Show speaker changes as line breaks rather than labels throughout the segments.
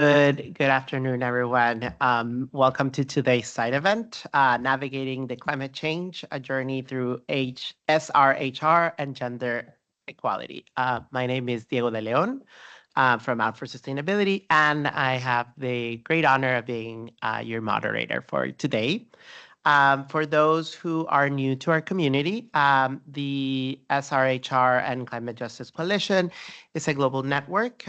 Good afternoon, everyone. Welcome to today's side event, Navigating the Climate Change, a journey through SRHR and gender equality. My name is Diego de Leon from Out for Sustainability, and I have the great honor of being your moderator for today. For those who are new to our community, the SRHR and Climate Justice Coalition is a global network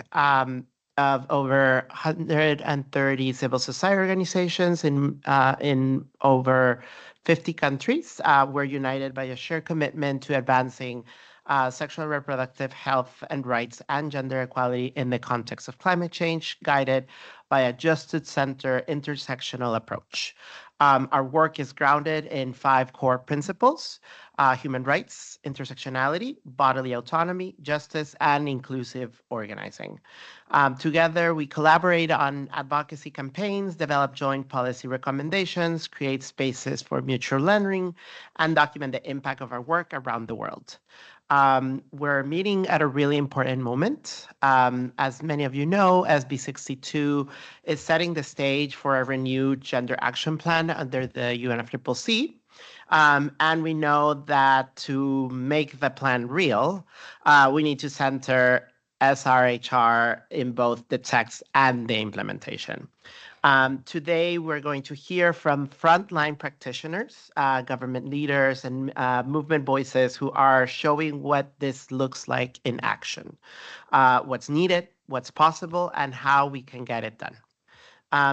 of over 130 civil society organizations in over 50 countries. We're united by a shared commitment to advancing sexual and reproductive health and rights and gender equality in the context of climate change, guided by a justice-centered intersectional approach. Our work is grounded in 5 core principles: human rights, intersectionality, bodily autonomy, justice, and inclusive organizing. Together, we collaborate on advocacy campaigns, develop joint policy recommendations, create spaces for mutual learning, and document the impact of our work around the world. We're meeting at a really important moment. As many of you know, SB 62 is setting the stage for a renewed gender action plan under the UNFCCC. And we know that to make the plan real, we need to center SRHR in both the text and the implementation. Today, we're going to hear from frontline practitioners, government leaders, and movement voices who are showing what this looks like in action, what's needed, what's possible, and how we can get it done.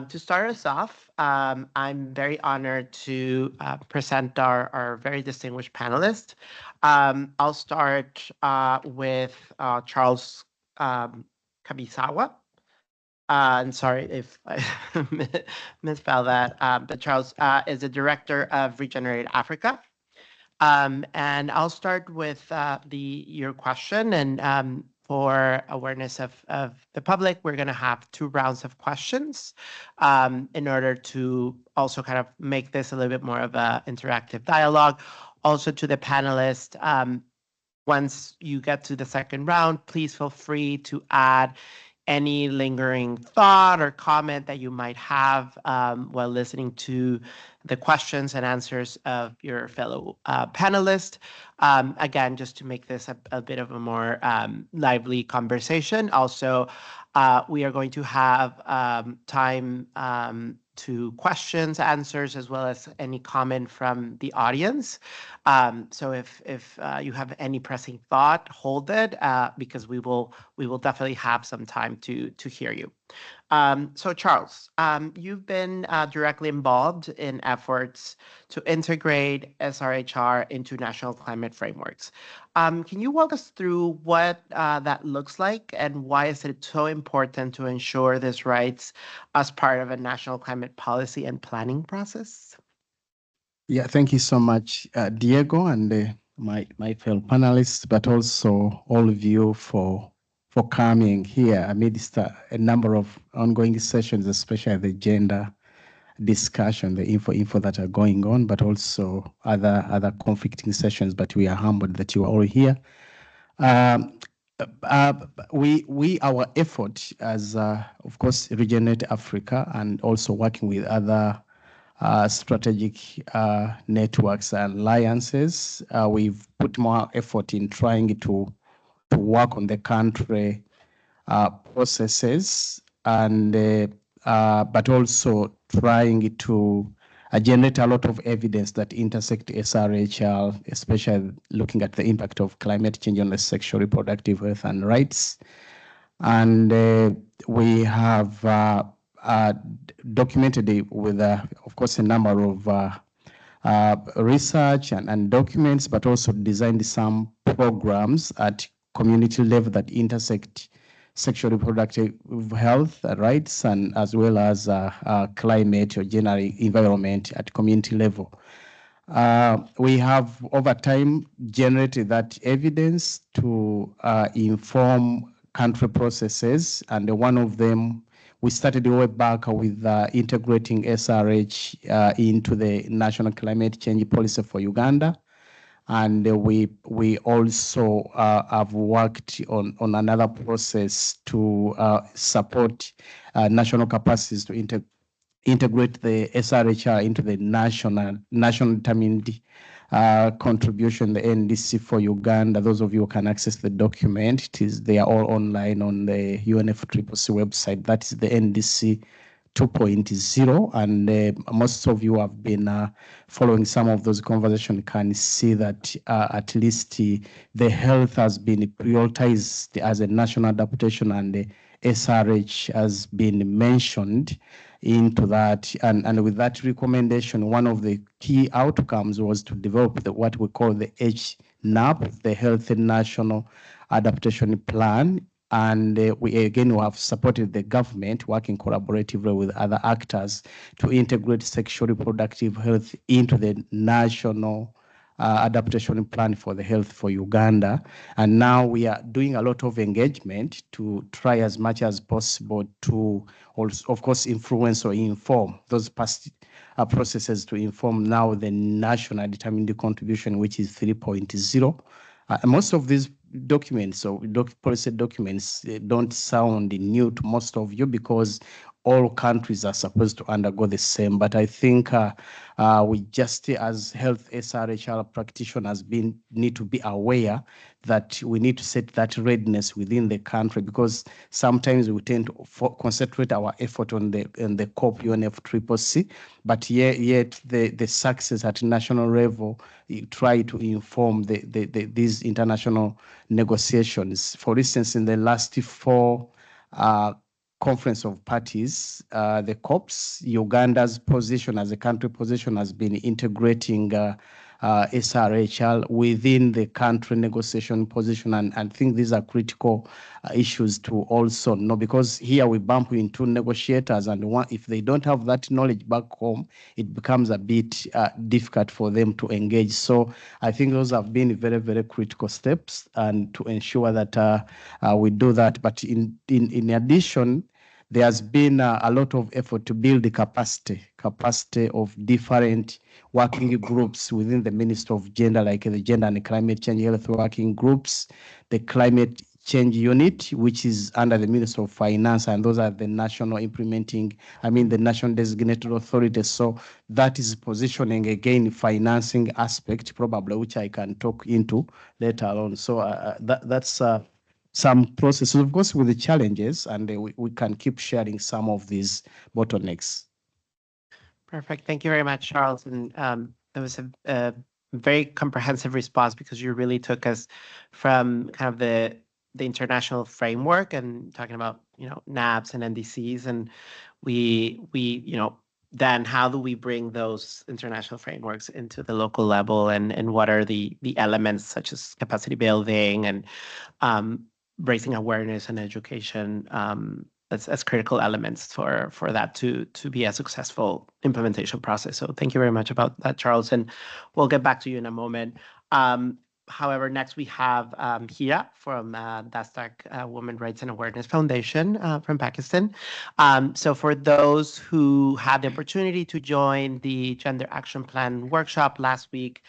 To start us off, I'm very honored to present our very distinguished panelists. I'll start with Charles Kaminzimmer. I'm sorry if I misspelled that, but Charles is the Director of Regenerate Africa. And I'll start with your question, and for awareness of the public, we're going to have 2 rounds of questions in order to also kind of make this a little bit more of an interactive dialogue. Also to the panelists, once you get to the second round, please feel free to add any lingering thought or comment that you might have while listening to the questions and answers of your fellow panelists. Again, just to make this a bit of a more lively conversation. Also, we are going to have time to questions, answers, as well as any comment from the audience. So if you have any pressing thought, hold it, because we will definitely have some time to hear you. So Charles, you've been directly involved in efforts to integrate SRHR into national climate frameworks. Can you walk us through what that looks like, and why is it so important to ensure this rights as part of a national climate policy and planning process?
Yeah, thank you so much, Diego, and my fellow panelists, but also all of you for coming here amidst a number of ongoing sessions, especially the gender discussion, the info that are going on, but also other conflicting sessions. But we are humbled that you are all here. Our effort as, of course, Regenerate Africa, and also working with other strategic networks and alliances, we've put more effort in trying to work on the country processes, and but also trying to generate a lot of evidence that intersect SRHR, especially looking at the impact of climate change on the sexual reproductive health and rights. And we have documented it with, of course, a number of research and documents, but also designed some programs at community level that intersect sexual reproductive health rights, and as well as climate or general environment at community level. We have over time generated that evidence to inform country processes, and one of them, we started way back with integrating SRH into the National Climate Change Policy for Uganda. And we also have worked on another process to support national capacities to integrate the SRHR into the national determined contribution, the NDC for Uganda. Those of you who can access the document, they are all online on the UNFCCC website. That is the NDC 2.0, and most of you have been following some of those conversations, can see that at least the health has been prioritized as a national adaptation, and the SRH has been mentioned into that. And with that recommendation, one of the key outcomes was to develop what we call the HNAP, the Health National Adaptation Plan. And we have supported the government working collaboratively with other actors to integrate sexual reproductive health into the national adaptation plan for the health for Uganda. And now we are doing a lot of engagement to try as much as possible to also, of course, influence or inform those past processes to inform now the national determined contribution, which is 3.0. Most of these documents or policy documents don't sound new to most of you because all countries are supposed to undergo the same. But I think we just, as health SRHR practitioners, need to be aware that we need to set that readiness within the country, because sometimes we tend to concentrate our effort on the COP UNFCCC, but yet the success at national level, you try to inform these international negotiations. For instance, in the last 4 Conference of Parties, the COPs, Uganda's position as a country position has been integrating SRHR within the country negotiation position, and I think these are critical issues to also know, because here we bump into negotiators, and if they don't have that knowledge back home, it becomes a bit difficult for them to engage. So I think those have been very, very critical steps, and to ensure that we do that. But in addition, there has been a lot of effort to build the capacity of different working groups within the Ministry of Gender, like the Gender and Climate Change Health Working Groups, the Climate Change Unit, which is under the Ministry of Finance, and those are the national the national designated authorities. So that is positioning, again, financing aspect, probably, which I can talk into later on. So that's some processes, of course, with the challenges, and we can keep sharing some of these bottlenecks.
Perfect. Thank you very much, Charles. And that was a very comprehensive response, because you really took us from kind of the international framework and talking about, NABs and NDCs, and we then how do we bring those international frameworks into the local level, and what are the elements such as capacity building and raising awareness and education as critical elements for that to be a successful implementation process. So thank you very much about that, Charles, and we'll get back to you in a moment. However, next we have Hira from Dastak Women Rights and Awareness Foundation from Pakistan. So for those who had the opportunity to join the Gender Action Plan workshop last week,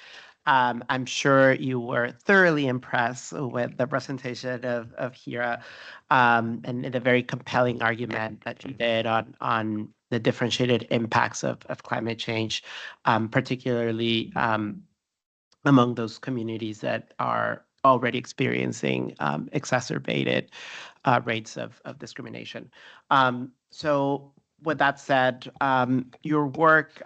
I'm sure you were thoroughly impressed with the presentation of Hira and the very compelling argument that you did on the differentiated impacts of climate change, particularly among those communities that are already experiencing exacerbated rates of discrimination. So with that said, your work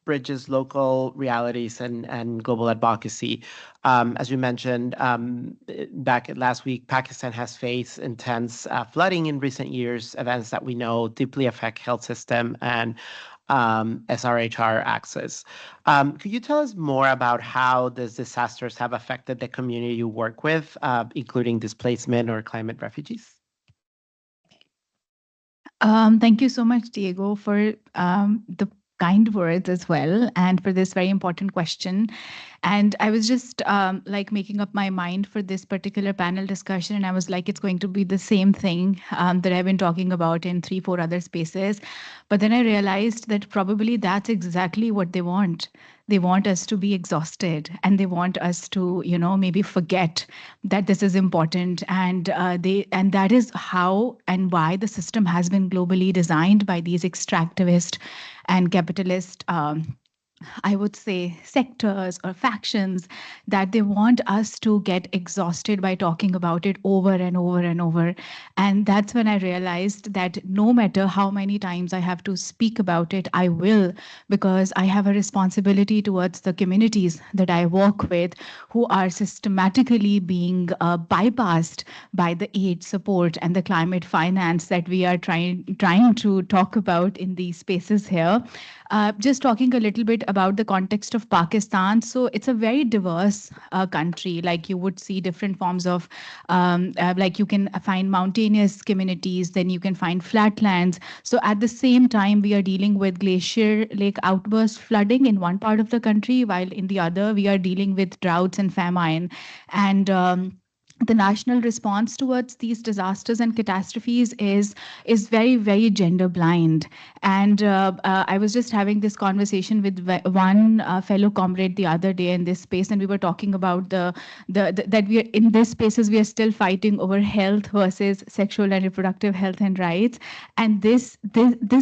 bridges local realities and global advocacy. As you mentioned, back last week, Pakistan has faced intense flooding in recent years, events that we know deeply affect health system and SRHR access. Could you tell us more about how these disasters have affected the community you work with, including displacement or climate refugees?
Thank you so much, Diego, for the kind words as well, and for this very important question. And I was just making up my mind for this particular panel discussion, and I was like, it's going to be the same thing that I've been talking about in 3-4 other spaces. But then I realized that probably that's exactly what they want. They want us to be exhausted, and they want us to, maybe forget that this is important. And that is how and why the system has been globally designed by these extractivist and capitalist I would say sectors or factions, that they want us to get exhausted by talking about it over and over and over. And that's when I realized that no matter how many times I have to speak about it, I will, because I have a responsibility towards the communities that I work with, who are systematically being bypassed by the aid support and the climate finance that we are trying to talk about in these spaces here. Just talking a little bit about the context of Pakistan. So it's a very diverse country. Like, you would see different forms of, like, you can find mountainous communities, then you can find flatlands. So at the same time, we are dealing with glacier lake outburst flooding in one part of the country, while in the other, we are dealing with droughts and famine. And the national response towards these disasters and catastrophes is very, very gender blind. And I was just having this conversation with one fellow comrade the other day in this space, and we were talking about the that we are in this spaces, we are still fighting over health versus sexual and reproductive health and rights. And this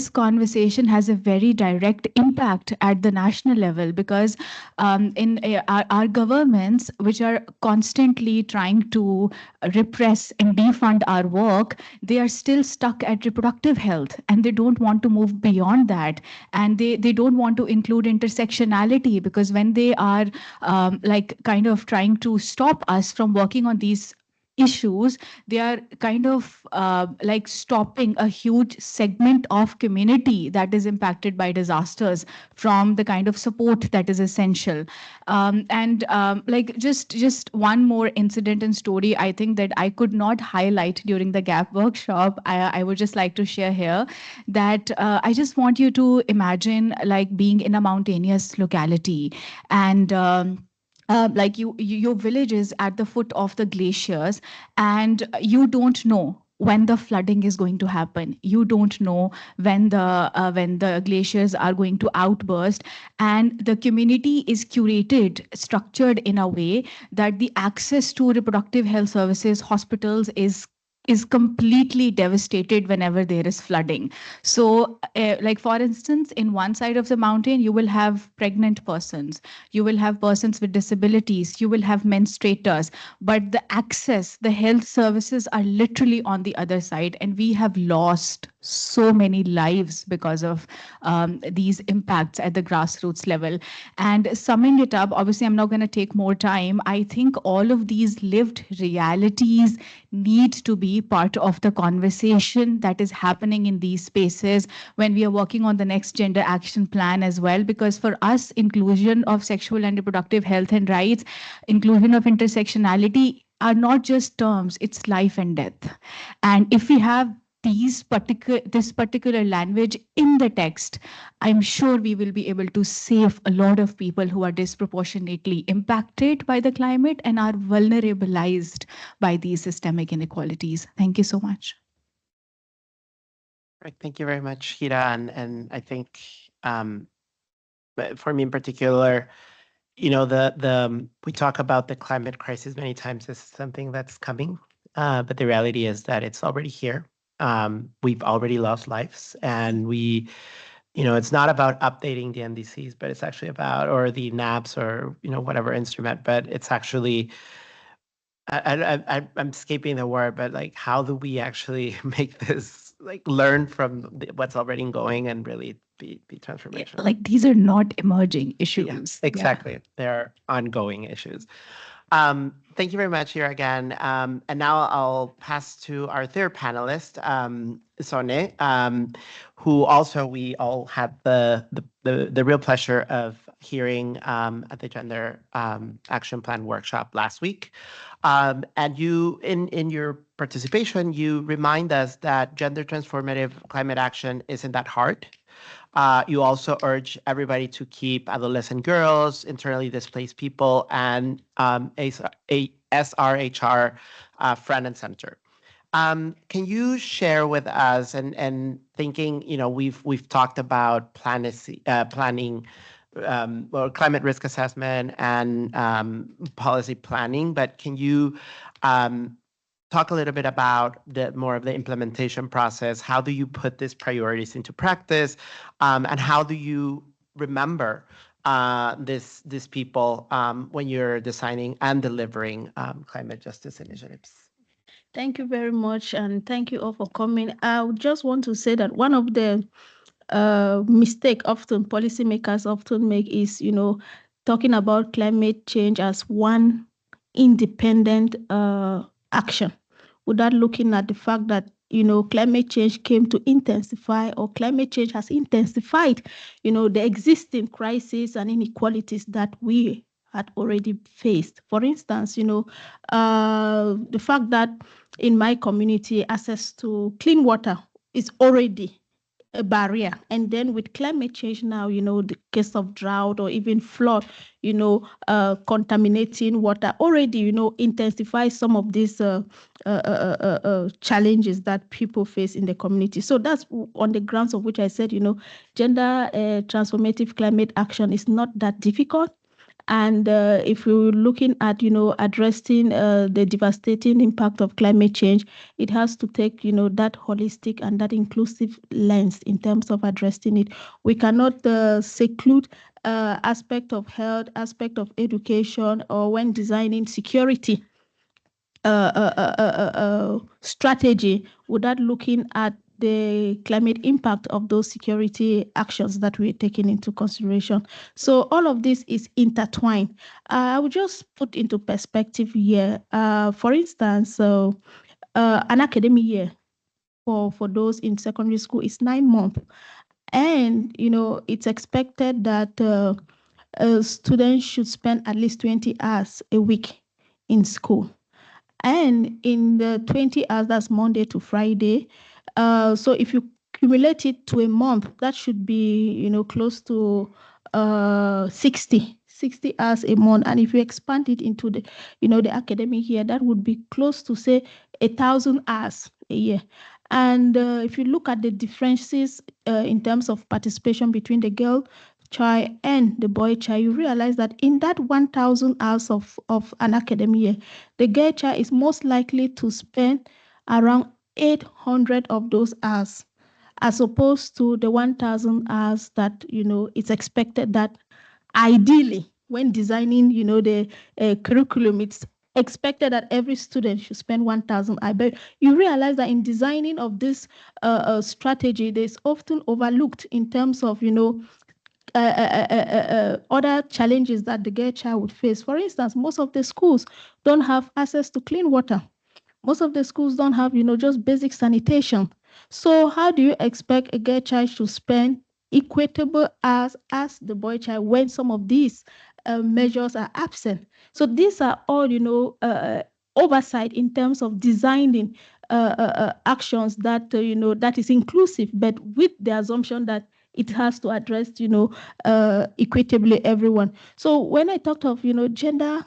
conversation has a very direct impact at the national level, because in our governments, which are constantly trying to repress and defund our work, they are still stuck at reproductive health, and they don't want to move beyond that. And they don't want to include intersectionality, because when they are like kind of trying to stop us from working on these issues, they are kind of like stopping a huge segment of community that is impacted by disasters from the kind of support that is essential. And like, just one more incident and story, I think, that I could not highlight during the gap workshop, I would just like to share here. That I just want you to imagine, like, being in a mountainous locality, and like, your village is at the foot of the glaciers, and you don't know when the flooding is going to happen. You don't know when the glaciers are going to outburst. And the community is curated, structured in a way that the access to reproductive health services, hospitals, is completely devastated whenever there is flooding. So like, for instance, in one side of the mountain, you will have pregnant persons, you will have persons with disabilities, you will have menstruators, but the access, the health services are literally on the other side. And we have lost so many lives because of these impacts at the grassroots level. And summing it up, obviously, I'm not going to take more time. I think all of these lived realities need to be part of the conversation that is happening in these spaces when we are working on the next gender action plan as well. Because for us, inclusion of sexual and reproductive health and rights, inclusion of intersectionality, are not just terms, it's life and death. And if we have this particular language in the text, I'm sure we will be able to save a lot of people who are disproportionately impacted by the climate and are vulnerabilized by these systemic inequalities. Thank you so much.
Right, thank you very much, Hira. And I think for me in particular, we talk about the climate crisis many times as something that's coming, but the reality is that it's already here. We've already lost lives, and it's not about updating the NDCs, but it's actually about, or the NAPs, or whatever instrument, but it's actually, I'm escaping the word, but like, how do we actually make this, like, learn from what's already going and really be transformational?
Like, these are not emerging issues.
Yeah, exactly. They're ongoing issues. Thank you very much here again. And now I'll pass to our third panelist, Sone, who also we all had the real pleasure of hearing at the Gender Action Plan workshop last week. And you, in your participation, you remind us that gender transformative climate action isn't that hard. You also urge everybody to keep adolescent girls, internally displaced people, and SRHR front and center. Can you share with us, and thinking, we've talked about planning or climate risk assessment and policy planning. But can you talk a little bit about more of the implementation process? How do you put these priorities into practice, and how do you remember these people when you're designing and delivering climate justice initiatives?
Thank you very much, and thank you all for coming. I just want to say that one of the mistake often policymakers often make is, talking about climate change as one independent action, without looking at the fact that climate change came to intensify, or climate change has intensified the existing crises and inequalities that we had already faced. For instance, the fact that in my community access to clean water is already a barrier, and then with climate change now, the case of drought or even flood, contaminating water already intensifies some of these challenges that people face in the community. So that's on the grounds of which I said, gender transformative climate action is not that difficult. And if we're looking at, addressing the devastating impact of climate change, it has to take, that holistic and that inclusive lens in terms of addressing it. We cannot seclude aspect of health, aspect of education, or when designing security strategy without looking at the climate impact of those security actions that we're taking into consideration. So all of this is intertwined. I will just put into perspective here. For instance, an academic year for those in secondary school is 9 months. And, it's expected that students should spend at least 20 hours a week in school. And in the 20 hours, that's Monday to Friday. So if you cumulate it to a month, that should be, close to 60 hours a month. And if you expand it into the, the academic year, that would be close to, say, 1,000 hours a year. And if you look at the differences in terms of participation between the girl child and the boy child, you realize that in that 1,000 hours of an academic year, the girl child is most likely to spend around 800 of those hours, as opposed to the 1,000 hours that, it's expected that ideally, when designing, the curriculum, it's expected that every student should spend 1,000. I bet you realize that in designing of this strategy, there's often overlooked in terms of, other challenges that the girl child would face. For instance, most of the schools don't have access to clean water. Most of the schools don't have, just basic sanitation. So how do you expect a girl child to spend equitable hours as the boy child when some of these measures are absent? So these are all, oversight in terms of designing actions that, that is inclusive, but with the assumption that it has to address, equitably everyone. So when I talked of, gender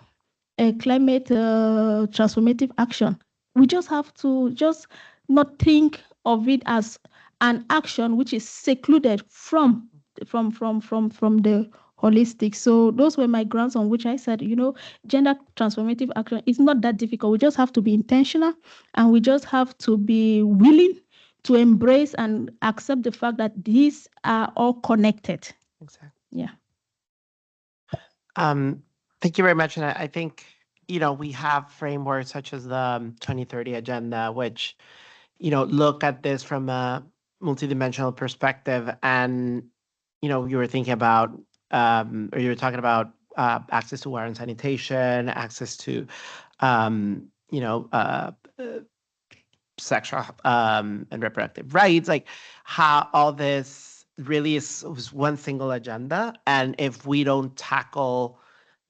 climate transformative action, we just have to just not think of it as an action which is secluded from the holistic. So those were my grounds on which I said, gender transformative action is not that difficult. We just have to be intentional, and we just have to be willing to embrace and accept the fact that these are all connected.
Exactly.
Yeah.
Thank you very much. And I think, we have frameworks such as the 2030 Agenda, which, look at this from a multidimensional perspective. And, you were thinking about, or you were talking about access to water and sanitation, access to, sexual and reproductive rights, like how all this really is one single agenda. And if we don't tackle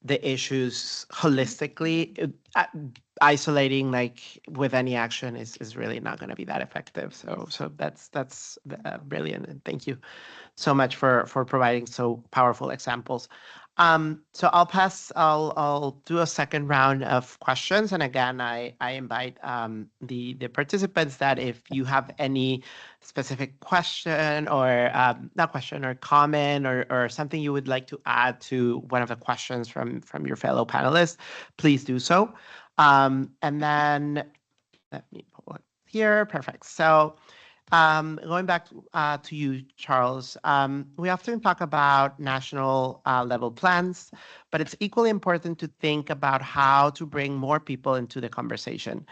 the issues holistically, isolating like with any action is really not going to be that effective. So that's brilliant, and thank you so much for providing so powerful examples. So I'll do a second round of questions. And again, I invite the participants that if you have any specific question or not question or comment or something you would like to add to one of the questions from your fellow panelists, please do so. And then let me pull it here. Perfect. So going back to you, Charles, we often talk about national level plans, but it's equally important to think about how to bring more people into the conversation.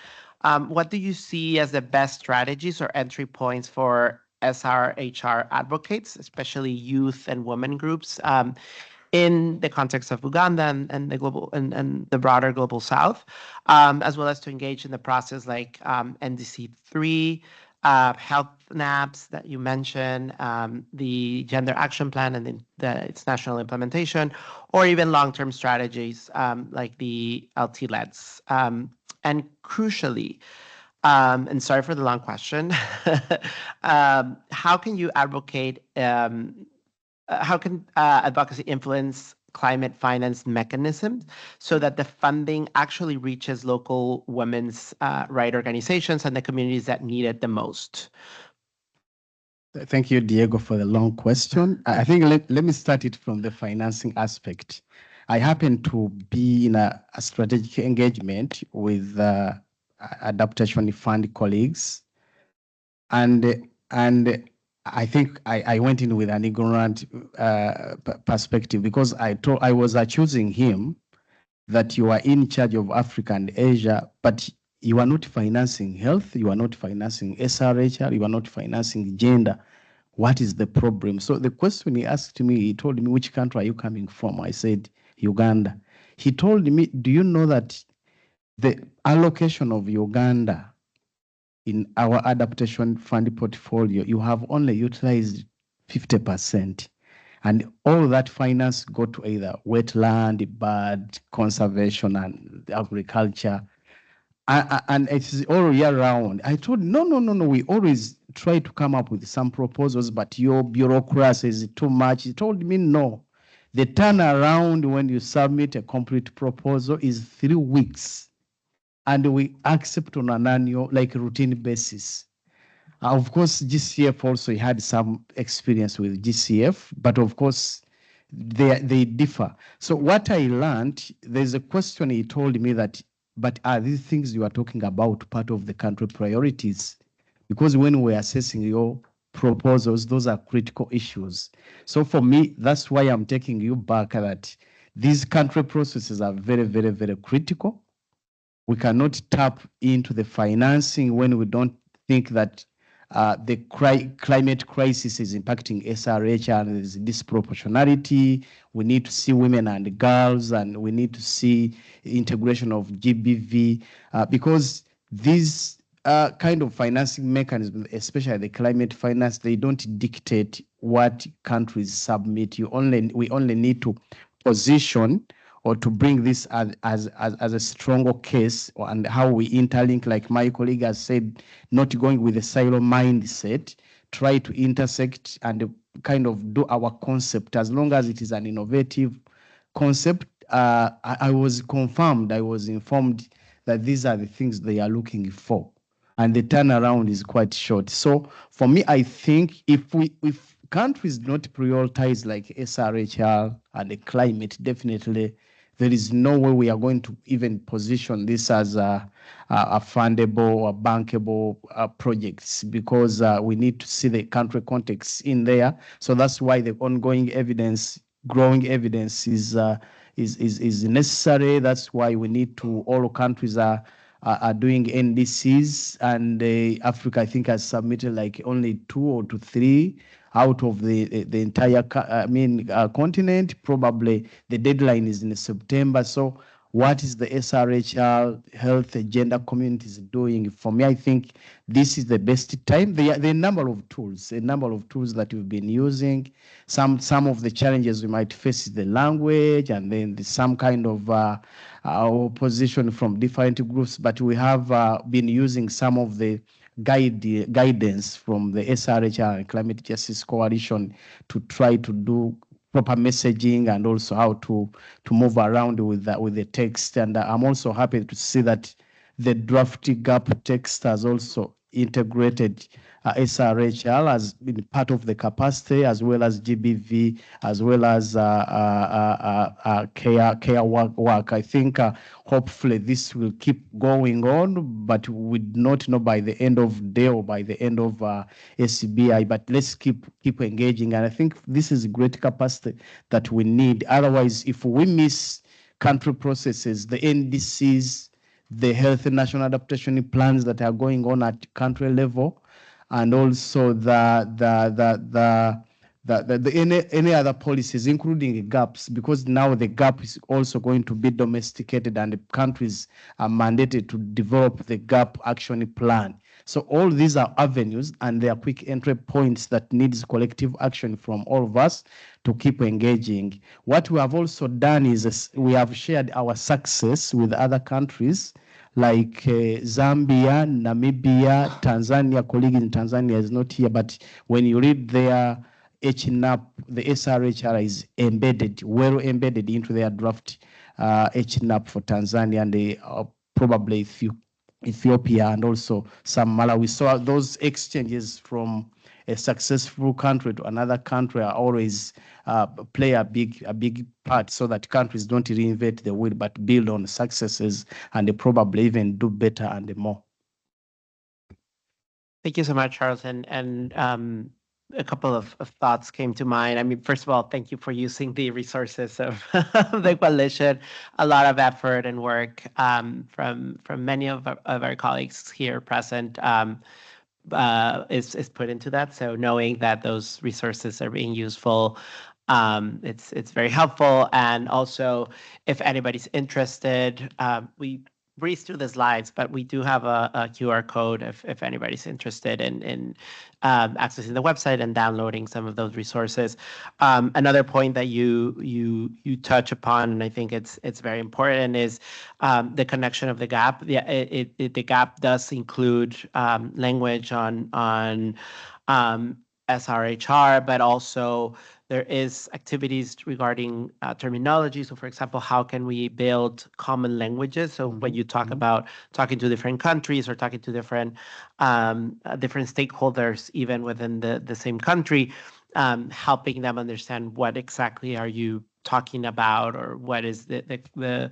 What do you see as the best strategies or entry points for SRHR advocates, especially youth and women groups, in the context of Uganda and the global and the broader global South, as well as to engage in the process like NDC3, health NAPs that you mentioned, the Gender Action Plan and its national implementation, or even long-term strategies like the LT-LEDs. And crucially, and sorry for the long question, how can you advocate, how can advocacy influence climate finance mechanisms so that the funding actually reaches local women's right organizations and the communities that need it the most?
Thank you, Diego, for the long question. I think let me start it from the financing aspect. I happen to be in a strategic engagement with Adaptation Fund colleagues, and I think I went in with an ignorant perspective because I was accusing him that you are in charge of Africa and Asia, but you are not financing health, you are not financing SRHR, you are not financing gender. What is the problem? So the question he asked me, he told me, which country are you coming from? I said, Uganda. He told me, do you know that the allocation of Uganda in our adaptation fund portfolio, you have only utilized 50%. And all that finance go to either wetland, bird conservation, and agriculture. And it's all year round. I told him, no. We always try to come up with some proposals, but your bureaucracy is too much. He told me, no. The turnaround when you submit a complete proposal is 3 weeks. And we accept on an annual, like routine basis. Of course, GCF also had some experience with GCF, but of course, they differ. So what I learned, there's a question he told me that, but are these things you are talking about part of the country priorities? Because when we're assessing your proposals, those are critical issues. So for me, that's why I'm taking you back that these country processes are very, very, very critical. We cannot tap into the financing when we don't think that the climate crisis is impacting SRHR and there's disproportionality. We need to see women and girls, and we need to see integration of GBV because these kind of financing mechanisms, especially the climate finance, they don't dictate what countries submit. We only need to position or to bring this as a stronger case, and how we interlink, like my colleague has said, not going with a silo mindset, try to intersect and kind of do our concept. As long as it is an innovative concept, I was informed that these are the things they are looking for. And the turnaround is quite short. So for me, I think if countries not prioritize like SRHR and the climate, definitely there is no way we are going to even position this as a fundable or bankable projects, because we need to see the country context in there. So that's why the ongoing evidence, growing evidence is necessary. That's why we need to, all countries are doing NDCs, and Africa, I think, has submitted like only 2 or 3 out of the entire continent. Probably the deadline is in September. So what is the SRHR health agenda communities doing? For me, I think this is the best time. There are a number of tools that we've been using. Some of the challenges we might face is the language, and then some kind of opposition from different groups, but we have been using some of the guidance from the SRHR and Climate Justice Coalition to try to do proper messaging and also how to move around with the text. And I'm also happy to see that the draft GAP text has also integrated SRHR as been part of the capacity, as well as GBV, as well as care work. I think hopefully this will keep going on, but we not know by the end of day or by the end of SCBI, but let's keep engaging. And I think this is a great capacity that we need. Otherwise, if we miss country processes, the NDCs, the health and national adaptation plans that are going on at country level, and also any other policies, including gaps, because now the gap is also going to be domesticated and the countries are mandated to develop the gap action plan. So all these are avenues and they are quick entry points that needs collective action from all of us to keep engaging. What we have also done is we have shared our success with other countries like Zambia, Namibia, Tanzania. Colleague in Tanzania is not here, but when you read their HNAP, the SRHR is embedded, well embedded into their draft HNAP for Tanzania, and they probably Ethiopia and also some Malawi. So those exchanges from a successful country to another country are always play a big part, so that countries don't reinvent the wheel but build on successes and they probably even do better and more.
Thank you so much, Charles. And a couple of thoughts came to mind. I mean, first of all, thank you for using the resources of the coalition. A lot of effort and work from many of our colleagues here present is put into that. So knowing that those resources are being useful, it's very helpful. And also, if anybody's interested, we breeze through the slides, but we do have a QR code if anybody's interested in accessing the website and downloading some of those resources. Another point that you touch upon, and I think it's very important, is the connection of the gap. The gap does include language on SRHR, but also there is activities regarding terminology. So, for example, how can we build common languages? So when you talk about talking to different countries or talking to different stakeholders, even within the same country, helping them understand what exactly are you talking about, or what is the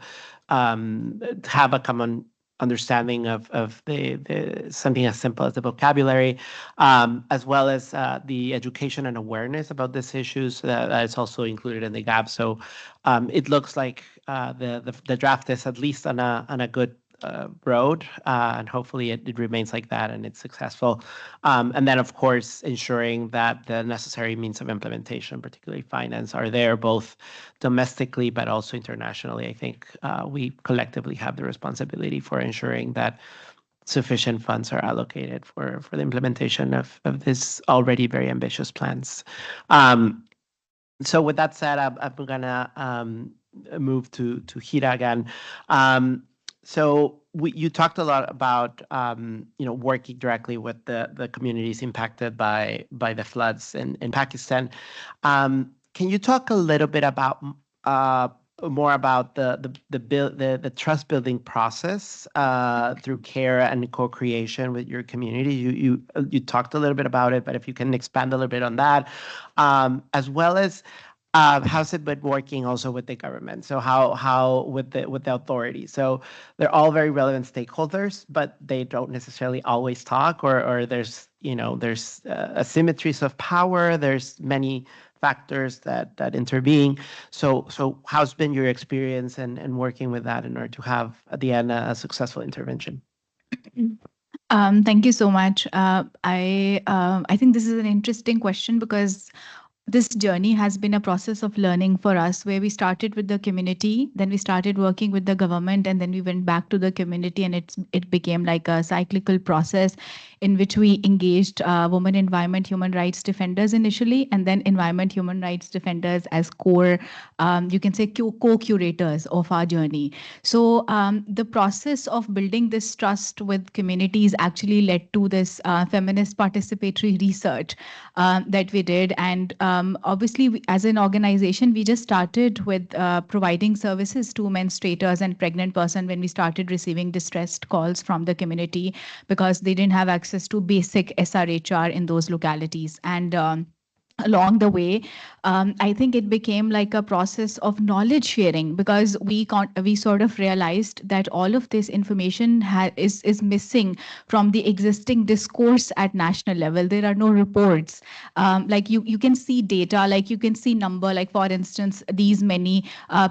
have a common understanding of the something as simple as the vocabulary, as well as the education and awareness about these issues that is also included in the gap. So it looks like the draft is at least on a good road, and hopefully it remains like that and it's successful. And then, of course, ensuring that the necessary means of implementation, particularly finance, are there both domestically but also internationally. I think we collectively have the responsibility for ensuring that sufficient funds are allocated for the implementation of this already very ambitious plans. So with that said, I'm gonna move to Hira again. So you talked a lot about working directly with the communities impacted by the floods in Pakistan. Can you talk a little bit about more about the trust building process through care and co-creation with your community? You talked a little bit about it, but if you can expand a little bit on that, as well as how's it been working also with the government? So how with the authorities? So they're all very relevant stakeholders, but they don't necessarily always talk, or there's asymmetries of power. There's many factors that intervene. So how's been your experience in working with that in order to have at the end a successful intervention?
Thank you so much. I think this is an interesting question because this journey has been a process of learning for us, where we started with the community, then we started working with the government, and then we went back to the community, and it became like a cyclical process in which we engaged women environment human rights defenders initially, and then environment human rights defenders as core, you can say co-curators of our journey. So the process of building this trust with communities actually led to this feminist participatory research that we did, and obviously, as an organization, we just started with providing services to menstruators and pregnant person when we started receiving distressed calls from the community because they didn't have access to basic SRHR in those localities. And along the way, I think it became like a process of knowledge sharing because we sort of realized that all of this information is missing from the existing discourse at national level. There are no reports. Like you can see data, like you can see number, like for instance, these many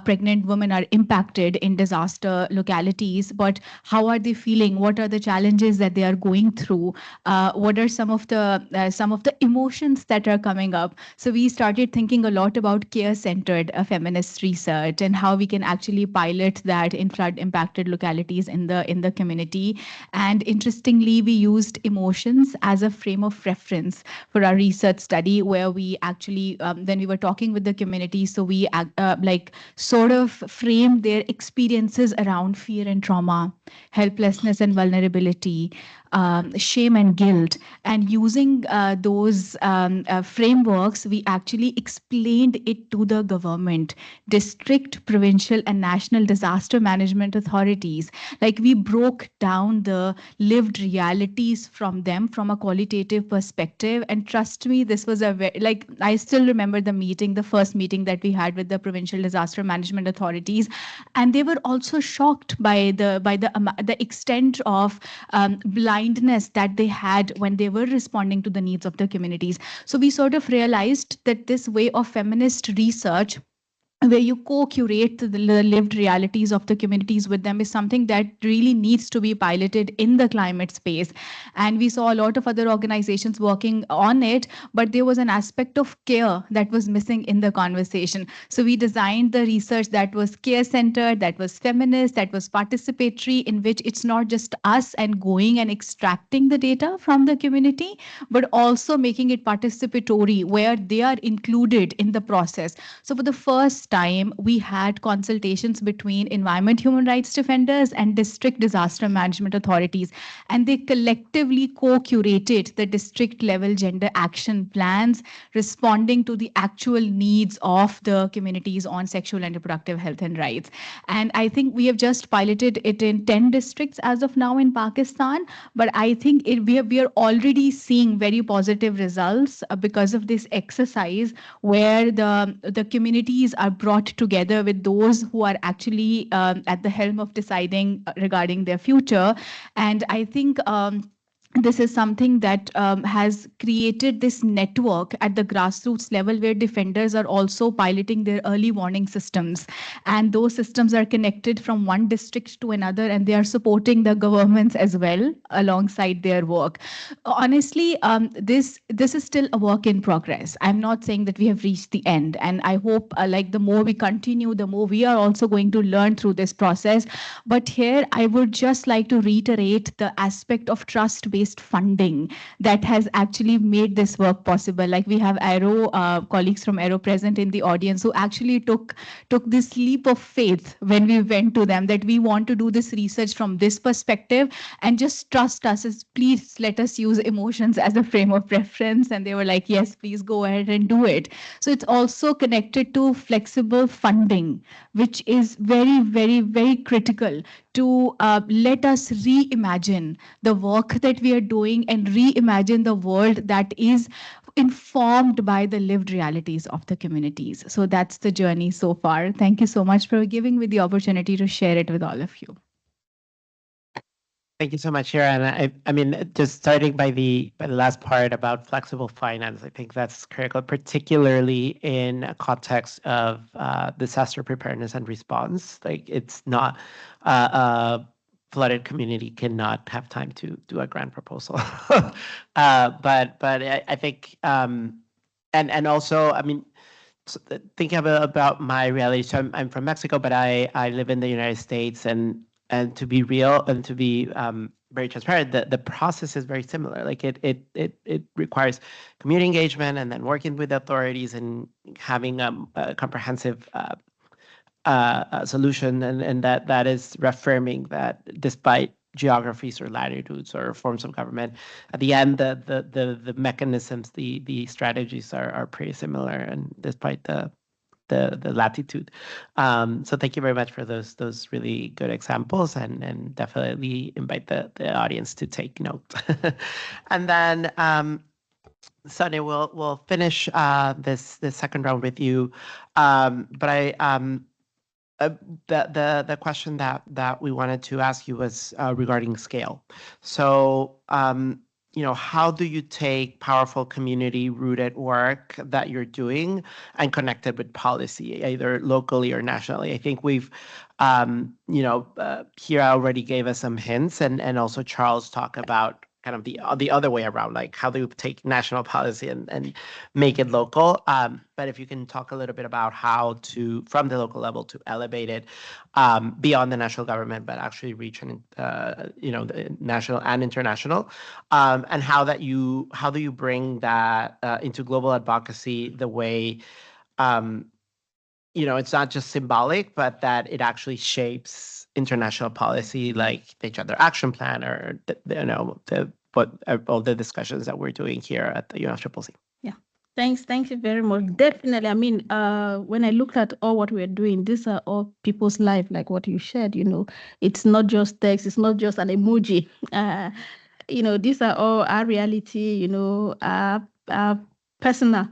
pregnant women are impacted in disaster localities, but how are they feeling? What are the challenges that they are going through? What are some of the emotions that are coming up? So we started thinking a lot about care-centered feminist research and how we can actually pilot that in flood-impacted localities in the community. And interestingly, we used emotions as a frame of reference for our research study, where we actually, when we were talking with the community, so we like sort of framed their experiences around fear and trauma, helplessness and vulnerability, shame and guilt. And using those frameworks, we actually explained it to the government, district, provincial, and national disaster management authorities. Like we broke down the lived realities from them from a qualitative perspective. And trust me, this was a very, like, I still remember the meeting, the first meeting that we had with the provincial disaster management authorities. And they were also shocked by the extent of blindness that they had when they were responding to the needs of the communities. So we sort of realized that this way of feminist research, where you co-curate the lived realities of the communities with them, is something that really needs to be piloted in the climate space. And we saw a lot of other organizations working on it, but there was an aspect of care that was missing in the conversation. So we designed the research that was care-centered, that was feminist, that was participatory, in which it's not just us and going and extracting the data from the community, but also making it participatory, where they are included in the process. So for the first time, we had consultations between environment human rights defenders and district disaster management authorities, and they collectively co-curated the district level gender action plans, responding to the actual needs of the communities on sexual and reproductive health and rights. And I think we have just piloted it in 10 districts as of now in Pakistan, but I think we are already seeing very positive results because of this exercise, where the communities are brought together with those who are actually at the helm of deciding regarding their future. And I think this is something that has created this network at the grassroots level, where defenders are also piloting their early warning systems. And those systems are connected from one district to another, and they are supporting the governments as well alongside their work. Honestly, this is still a work in progress. I'm not saying that we have reached the end. And I hope like the more we continue, the more we are also going to learn through this process. But here, I would just like to reiterate the aspect of trust-based funding that has actually made this work possible. Like we have Aero colleagues from Aero present in the audience who actually took this leap of faith when we went to them that we want to do this research from this perspective, and just trust us, as please let us use emotions as a frame of reference. And they were like, yes, please go ahead and do it. So it's also connected to flexible funding, which is very, very, very critical to let us reimagine the work that we are doing and reimagine the world that is informed by the lived realities of the communities. So that's the journey so far. Thank you so much for giving me the opportunity to share it with all of you.
Thank you so much, Shira. And I mean, just starting by the last part about flexible finance, I think that's critical, particularly in a context of disaster preparedness and response. Like it's not a flooded community cannot have time to do a grant proposal. But I think and also, I mean, thinking about my reality. So I'm from Mexico, but I live in the United States, and to be real and to be very transparent, the process is very similar. Like it requires community engagement and then working with authorities and having a comprehensive solution, and that is reaffirming that despite geographies or latitudes or forms of government. At the end, the mechanisms, the strategies are pretty similar, and despite the latitude. So thank you very much for those really good examples, and definitely invite the audience to take note. And then Sonny, we'll finish this second round with you. But the question that we wanted to ask you was regarding scale. So how do you take powerful community-rooted work that you're doing and connect it with policy, either locally or nationally? I think we've, here I already gave us some hints, and also Charles talked about kind of the other way around, like how do you take national policy and make it local? But if you can talk a little bit about how to, from the local level, to elevate it beyond the national government, but actually reach the national and international, and how do you bring that into global advocacy the way it's not just symbolic, but that it actually shapes international policy, like the Gender Action Plan, or all the discussions that we're doing here at the UNFCCC.
Yeah, thank you very much. Definitely. I mean, when I looked at all what we're doing, these are all people's life, like what you shared. It's not just text, it's not just an emoji. These are all our reality. Our personal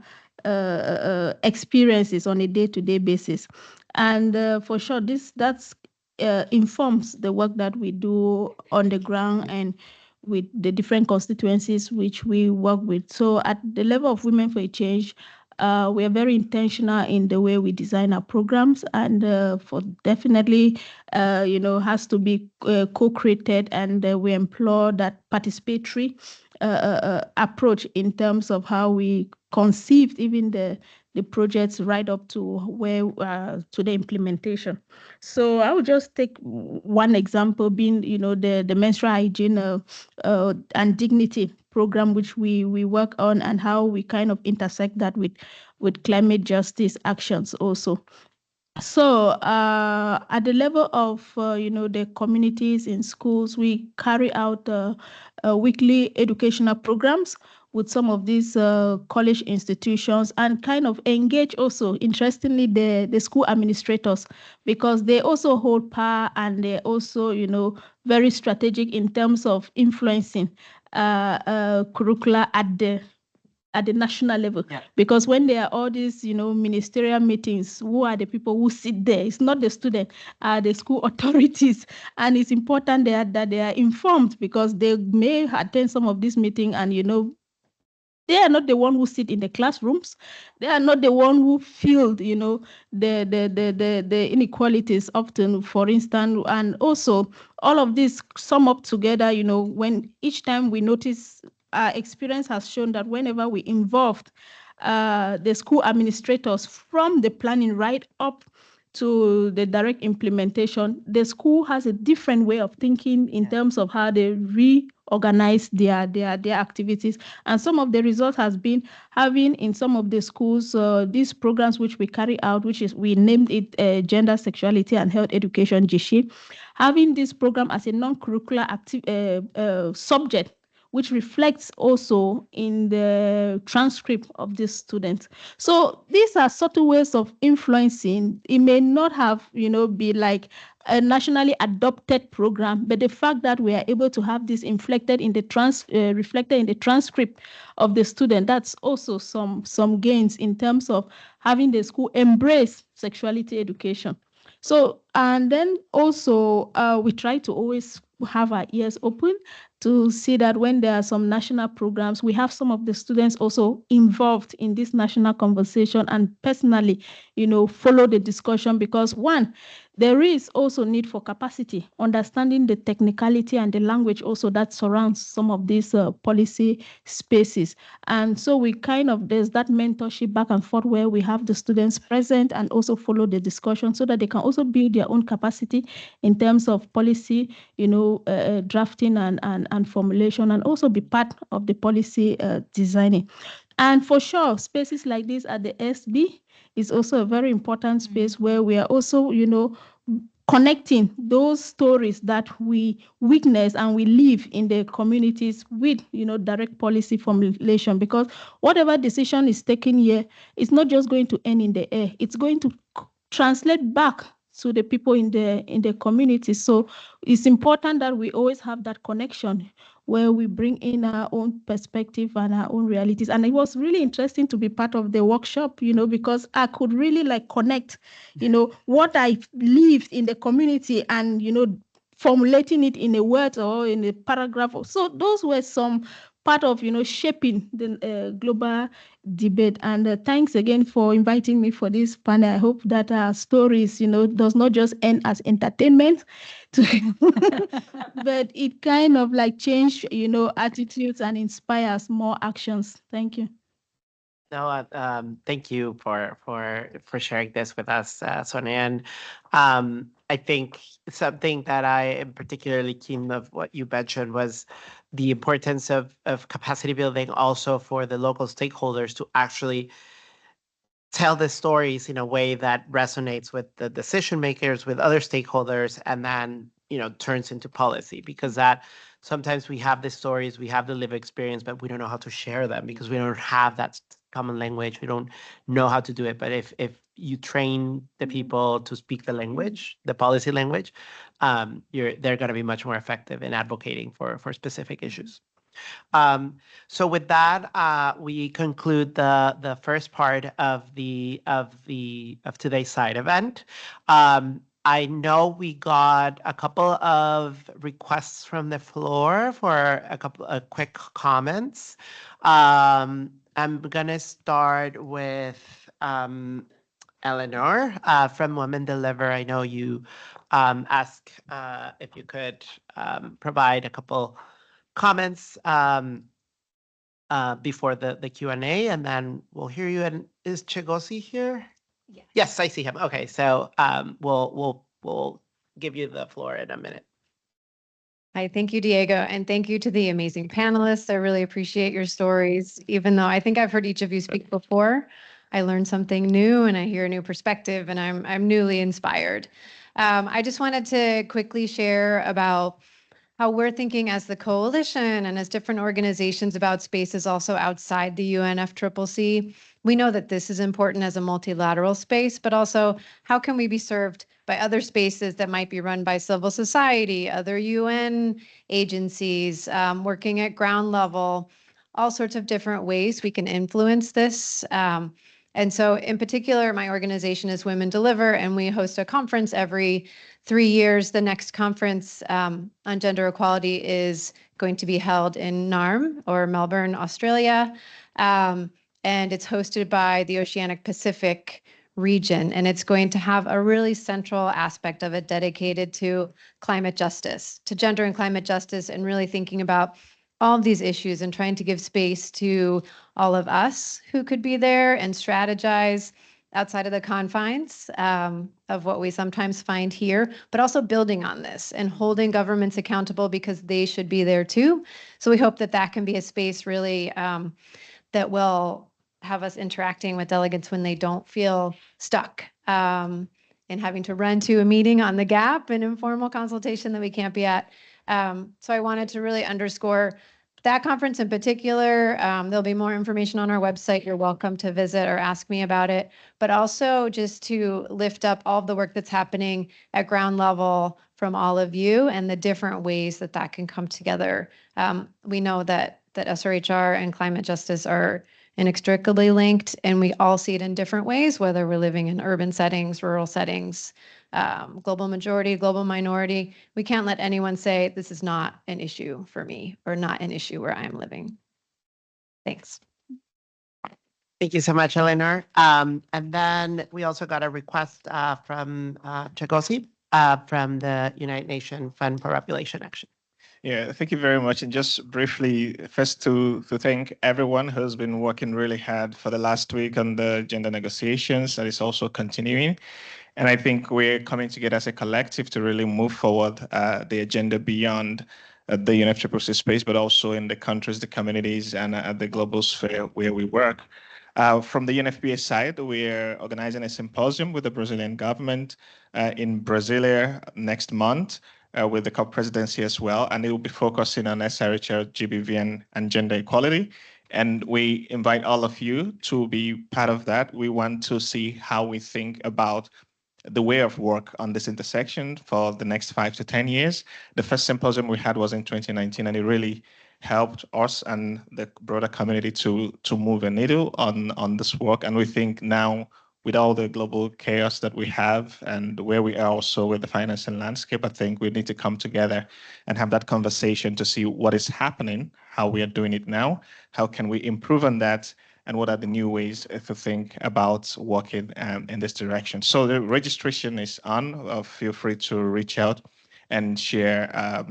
experiences on a day-to-day basis, and for sure that's informs the work that we do on the ground and with the different constituencies which we work with. So at the level of Women for a Change, we are very intentional in the way we design our programs, and for definitely has to be co-created, and we employ that participatory approach in terms of how we conceived even the projects right up to where to the implementation. So I would just take one example, being the menstrual hygiene and dignity program, which we work on, and how we kind of intersect that with climate justice actions also. So at the level of the communities in schools, we carry out weekly educational programs with some of these college institutions, and kind of engage also, interestingly, the school administrators, because they also hold power, and they're also very strategic in terms of influencing curricula at the national level.
Yeah.
Because when there are all these ministerial meetings, who are the people who sit there? It's not the student, the school authorities. And it's important that they are informed, because they may attend some of these meetings, and they are not the one who sit in the classrooms. They are not the one who feel the inequalities often, for instance. And also all of this sum up together, when each time we notice, our experience has shown that whenever we involved the school administrators from the planning right up to the direct implementation, the school has a different way of thinking in terms of how they reorganize their activities. And some of the results has been having in some of the schools these programs which we carry out, we named it Gender, Sexuality and Health Education, GSHE, having this program as a non-curricular subject, which reflects also in the transcript of these students. So these are subtle ways of influencing. It may not have, be like a nationally adopted program, but the fact that we are able to have this reflected in the transcript of the student, that's also some gains in terms of having the school embrace sexuality education. So, and then also we try to always have our ears open to see that when there are some national programs, we have some of the students also involved in this national conversation, and personally, follow the discussion, because one, there is also need for capacity, understanding the technicality and the language also that surrounds some of these policy spaces. And so there's that mentorship back and forth where we have the students present and also follow the discussion, so that they can also build their own capacity in terms of policy, drafting and formulation, and also be part of the policy designing. And for sure, spaces like this at the SB is also a very important space where we are also, connecting those stories that we witness and we live in the communities with, direct policy formulation, because whatever decision is taken here, it's not just going to end in the air. It's going to translate back to the people in the community. So it's important that we always have that connection where we bring in our own perspective and our own realities. And it was really interesting to be part of the workshop, because I could really connect, what I lived in the community and, formulating it in a word or in a paragraph. So those were some part of, shaping the global debate. And thanks again for inviting me for this panel. I hope that our stories, does not just end as entertainment, but it kind of change, attitudes and inspires more actions. Thank you.
No, thank you for sharing this with us, Sonia. And I think something that I am particularly keen of what you mentioned was the importance of capacity building also for the local stakeholders to actually tell the stories in a way that resonates with the decision makers, with other stakeholders, and then turns into policy. Because that sometimes we have the stories, we have the lived experience, but we don't know how to share them because we don't have that common language. We don't know how to do it. But if you train the people to speak the language, the policy language, they're going to be much more effective in advocating for specific issues. So with that, we conclude the first part of today's side event. I know we got a couple of requests from the floor for a couple of quick comments. I'm gonna start with Eleanor from Women Deliver. I know you asked if you could provide a couple comments before the Q&A, and then we'll hear you. And is Chigosi here?
Yes.
Yes, I see him. Okay, so we'll give you the floor in a minute.
Hi, thank you, Diego, and thank you to the amazing panelists. I really appreciate your stories. Even though I think I've heard each of you speak before, I learned something new and I hear a new perspective, and I'm newly inspired. I just wanted to quickly share about how we're thinking as the coalition and as different organizations about spaces also outside the UNFCCC. We know that this is important as a multilateral space, but also how can we be served by other spaces that might be run by civil society, other UN agencies, working at ground level, all sorts of different ways we can influence this. And so in particular, my organization is Women Deliver, and we host a conference every 3 years. The next conference on gender equality is going to be held in Narm, or Melbourne, Australia. And it's hosted by the Oceanic Pacific region. And it's going to have a really central aspect of it dedicated to climate justice, to gender and climate justice, and really thinking about all of these issues and trying to give space to all of us who could be there and strategize outside of the confines of what we sometimes find here, but also building on this and holding governments accountable because they should be there too. So we hope that that can be a space really that will have us interacting with delegates when they don't feel stuck and having to run to a meeting on the gap, an informal consultation that we can't be at. So I wanted to really underscore that conference in particular. There'll be more information on our website. You're welcome to visit or ask me about it, but also just to lift up all of the work that's happening at ground level from all of you and the different ways that that can come together. We know that SRHR and climate justice are inextricably linked, and we all see it in different ways, whether we're living in urban settings, rural settings, global majority, global minority. We can't let anyone say this is not an issue for me or not an issue where I'm living. Thanks.
Thank you so much, Eleanor. And then we also got a request from Chigosi from the United Nations Fund for Population Action.
Yeah, thank you very much. And just briefly, first to thank everyone who's been working really hard for the last week on the gender negotiations that is also continuing. And I think we're coming together as a collective to really move forward the agenda beyond the UNFCCC space, but also in the countries, the communities, and at the global sphere where we work. From the UNFPA side, we're organizing a symposium with the Brazilian government in Brasilia next month with the COP presidency as well, and it will be focusing on SRHR, GBV, and gender equality. And we invite all of you to be part of that. We want to see how we think about the way of work on this intersection for the next 5 to 10 years. The first symposium we had was in 2019, and it really helped us and the broader community to move a needle on this work. And we think now, with all the global chaos that we have and where we are also with the financing landscape, I think we need to come together and have that conversation to see what is happening, how we are doing it now, how can we improve on that, and what are the new ways to think about working in this direction. So the registration is on. Feel free to reach out and share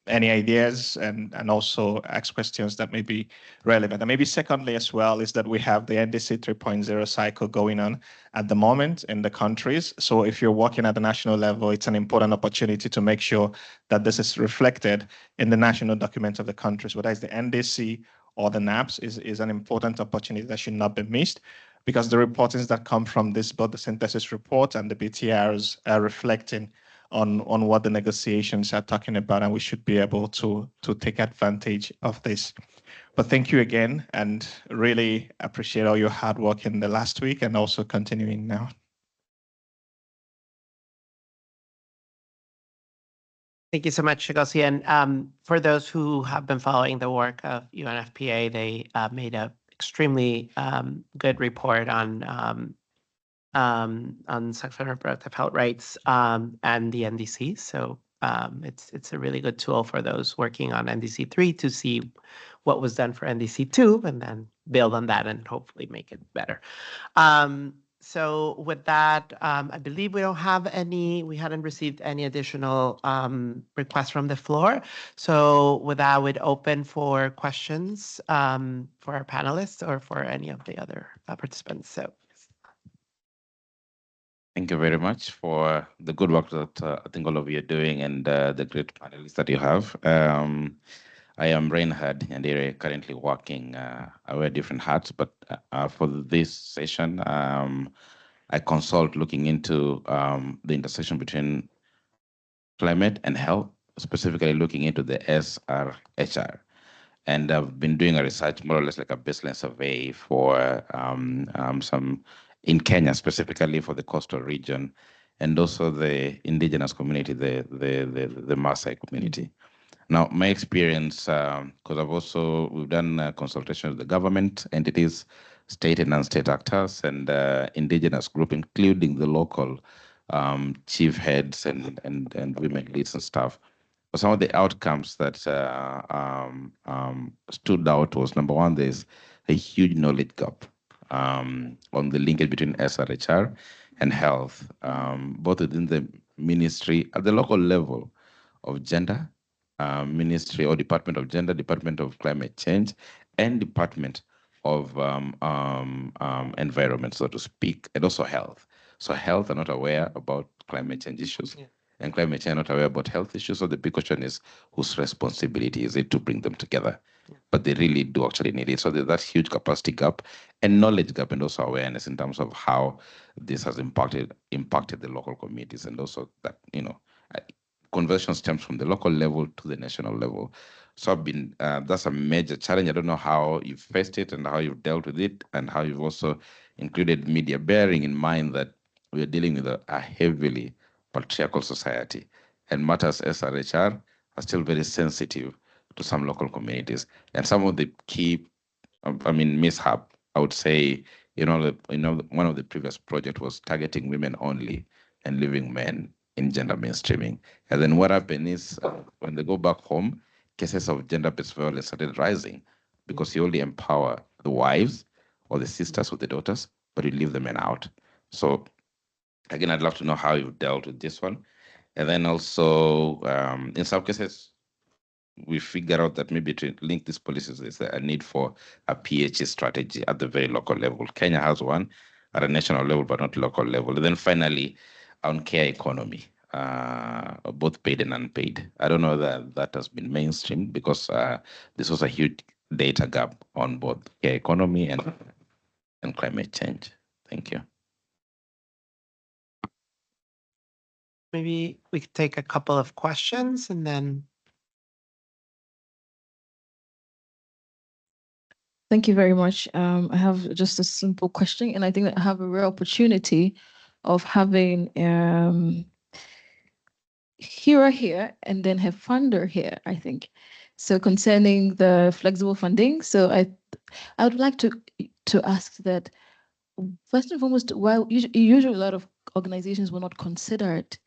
any ideas and also ask questions that may be relevant. And maybe secondly as well is that we have the NDC 3.0 cycle going on at the moment in the countries. So if you're working at the national level, it's an important opportunity to make sure that this is reflected in the national documents of the countries, whether it's the NDC or the NAPS is an important opportunity that should not be missed, because the reportings that come from this, both the synthesis report and the BTRs, are reflecting on what the negotiations are talking about, and we should be able to take advantage of this. But thank you again, and really appreciate all your hard work in the last week and also continuing now.
Thank you so much, Chigozie. And for those who have been following the work of UNFPA, they made an extremely good report on sexual and reproductive health rights and the NDC. So it's a really good tool for those working on NDC 3 to see what was done for NDC 2 and then build on that and hopefully make it better. So with that, I believe we hadn't received any additional requests from the floor. So with that, I would open for questions for our panelists or for any of the other participants. So.
Thank you very much for the good work that I think all of you are doing and the great panelists that you have. I am Reinhard and currently working, I wear different hats, but for this session, I consult looking into the intersection between climate and health, specifically looking into the SRHR. And I've been doing a research, more or less like a baseline survey for some in Kenya, specifically for the coastal region, and also the indigenous community, the Maasai community. Now, my experience, because we've done consultation with the government entities, state and non-state actors, and indigenous group, including the local chief heads and women leads and stuff. But some of the outcomes that stood out was, number one, there's a huge knowledge gap on the linkage between SRHR and health, both within the ministry at the local level of gender, Ministry or Department of Gender, Department of Climate Change, and Department of Environment, so to speak, and also health. So health are not aware about climate change issues, and climate change are not aware about health issues. So the big question is, whose responsibility is it to bring them together? But they really do actually need it. So there's that huge capacity gap and knowledge gap, and also awareness in terms of how this has impacted the local communities, and also that, conversion stems from the local level to the national level. So that's a major challenge. I don't know how you've faced it and how you've dealt with it, and how you've also included media, bearing in mind that we are dealing with a heavily patriarchal society, and matters SRHR are still very sensitive to some local communities. And some of the key, mishap, I would say, one of the previous projects was targeting women only and leaving men in gender mainstreaming. And then what happened is when they go back home, cases of gender-based violence started rising, because you only empower the wives or the sisters with the daughters, but you leave the men out. So again, I'd love to know how you've dealt with this one. And then also, in some cases, we figure out that maybe to link these policies, there's a need for a PHE strategy at the very local level. Kenya has one at a national level, but not local level. And then finally, on care economy, both paid and unpaid. I don't know that has been mainstreamed, because this was a huge data gap on both care economy and and climate change. Thank you.
Maybe we could take a couple of questions and then.
Thank you very much. I have just a simple question, and I think that I have a rare opportunity of having hero here and then have funder here, I think. So concerning the flexible funding, so I would like to ask that first and foremost, while usually a lot of organizations were not considered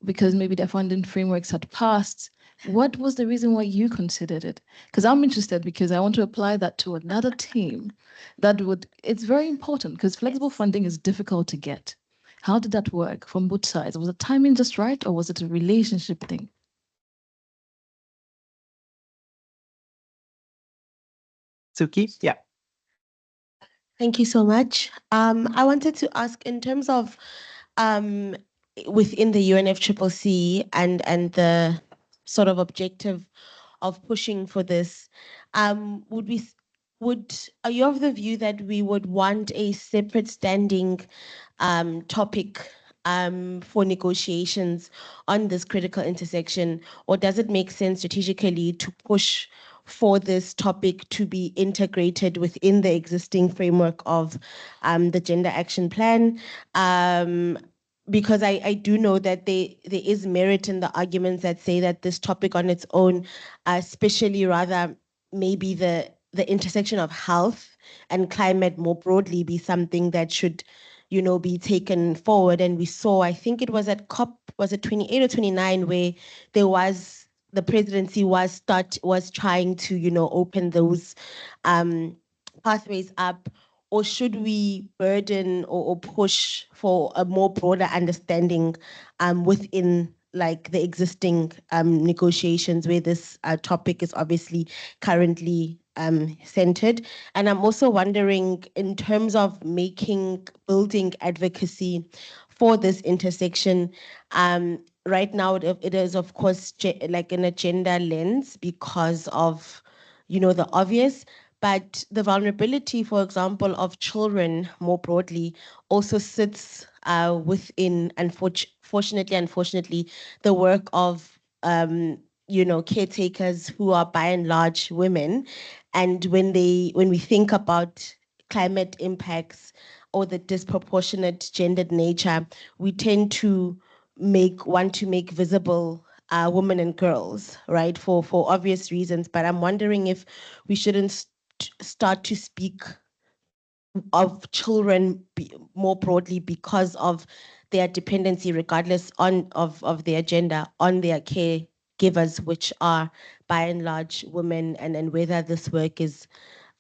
because maybe their funding frameworks had passed, what was the reason why you considered it? Because I'm interested because I want to apply that to another team that would, it's very important because flexible funding is difficult to get. How did that work from both sides? Was the timing just right or was it a relationship thing?
Suki? Yeah.
Thank you so much. I wanted to ask in terms of within the UNFCCC and the sort of objective of pushing for this, are you of the view that we would want a separate standing topic for negotiations on this critical intersection, or does it make sense strategically to push for this topic to be integrated within the existing framework of the Gender Action Plan? Because I do know that there is merit in the arguments that say that this topic on its own, especially rather maybe the intersection of health and climate more broadly, be something that should, you know, be taken forward. And we saw, I think it was at COP, was it 28 or 29, where there was, the presidency was trying to, you know, open those pathways up. Or should we burden or push for a more broader understanding within like the existing negotiations where this topic is obviously currently centered? And I'm also wondering, in terms of building advocacy for this intersection, right now it is of course like an agenda lens because of, you know, the obvious, but the vulnerability, for example, of children more broadly also sits within, unfortunately, the work of, you know, caretakers who are by and large women. And when we think about climate impacts or the disproportionate gendered nature, we tend to want to make visible women and girls, right, for obvious reasons. But I'm wondering if we shouldn't start to speak of children more broadly because of their dependency, regardless of their gender, on their caregivers, which are by and large women, and whether this work is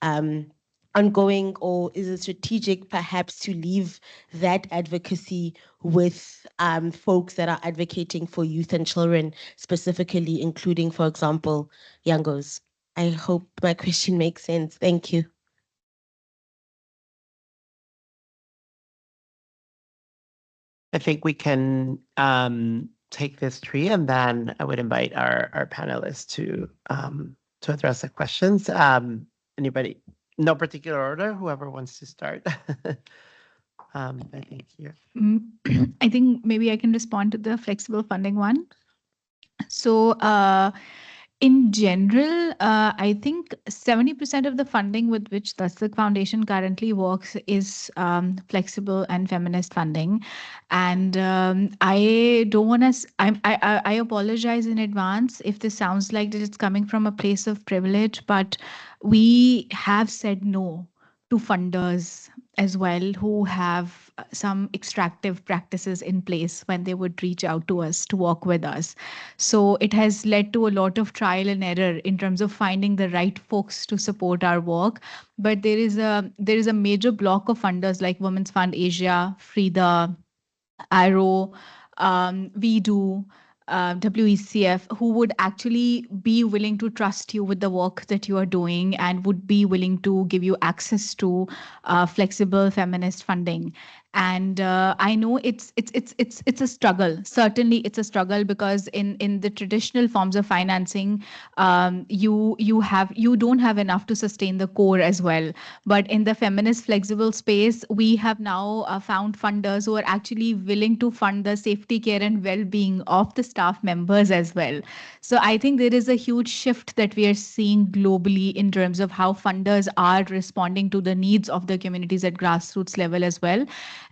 ongoing, or is it strategic perhaps to leave that advocacy with folks that are advocating for youth and children specifically, including, for example, youngos? I hope my question makes sense. Thank you.
I think we can take this tree, and then I would invite our panelists to address the questions. Anybody? No particular order. Whoever wants to start. I think here.
I think maybe I can respond to the flexible funding one. So in general, I think 70% of the funding with which the Foundation currently works is flexible and feminist funding. And I don't want to, I apologize in advance if this sounds like that it's coming from a place of privilege, but we have said no to funders as well who have some extractive practices in place when they would reach out to us to work with us. So it has led to a lot of trial and error in terms of finding the right folks to support our work. But there is a major block of funders like Women's Fund Asia, Frida, Arrow, We Do, WECF, who would actually be willing to trust you with the work that you are doing and would be willing to give you access to flexible feminist funding. And I know it's a struggle. Certainly, it's a struggle because in the traditional forms of financing, you don't have enough to sustain the core as well. But in the feminist flexible space, we have now found funders who are actually willing to fund the safety care and well-being of the staff members as well. So I think there is a huge shift that we are seeing globally in terms of how funders are responding to the needs of the communities at grassroots level as well.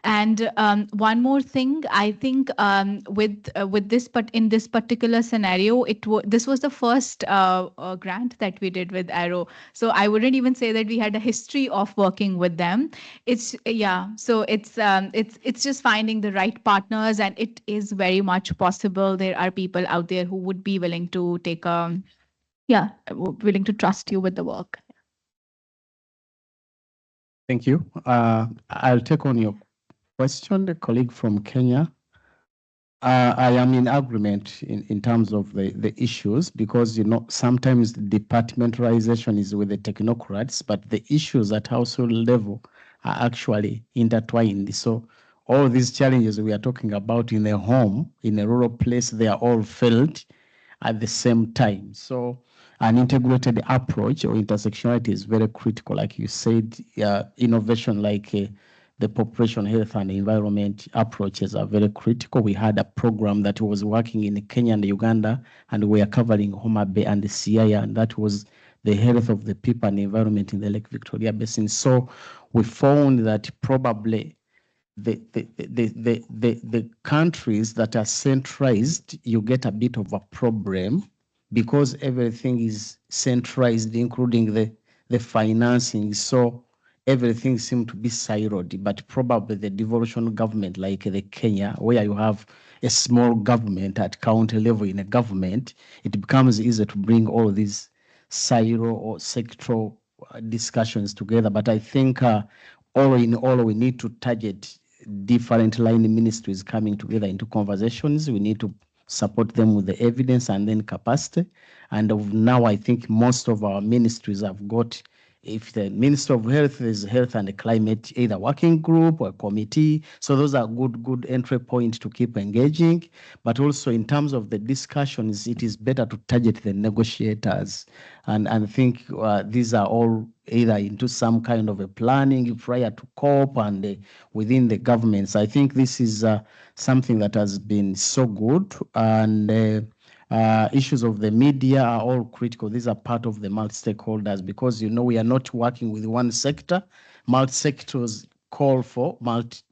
And one more thing, I think with this, but in this particular scenario, this was the first grant that we did with Arrow. So I wouldn't even say that we had a history of working with them. It's yeah. So it's just finding the right partners, and it is very much possible. There are people out there who would be willing to take willing to trust you with the work.
Thank you. I'll take on your question, the colleague from Kenya. I am in agreement in terms of the issues, because, sometimes the departmentalization is with the technocrats, but the issues at household level are actually intertwined. So all these challenges we are talking about in a home, in a rural place, they are all felt at the same time. So an integrated approach or intersectionality is very critical. Like you said, innovation like the population health and environment approaches are very critical. We had a program that was working in Kenya and Uganda, and we are covering Homa Bay and the Siaya, and that was the health of the people and the environment in the Lake Victoria Basin. So we found that probably the countries that are centralized, you get a bit of a problem, because everything is centralized, including the financing. So everything seems to be siloed, but probably the devolution government, like the Kenya, where you have a small government at county level in a government, it becomes easier to bring all these silo or sectoral discussions together. But I think all in all, we need to target different line ministries coming together into conversations. We need to support them with the evidence and then capacity. And now I think most of our ministries have got, if the Minister of Health is Health and Climate, either working group or committee. So those are good entry points to keep engaging. But also in terms of the discussions, it is better to target the negotiators. And I think these are all either into some kind of a planning prior to COP and within the governments. I think this is something that has been so good. And issues of the media are all critical. These are part of the multi-stakeholders, because we are not working with one sector. Multi-sectors call for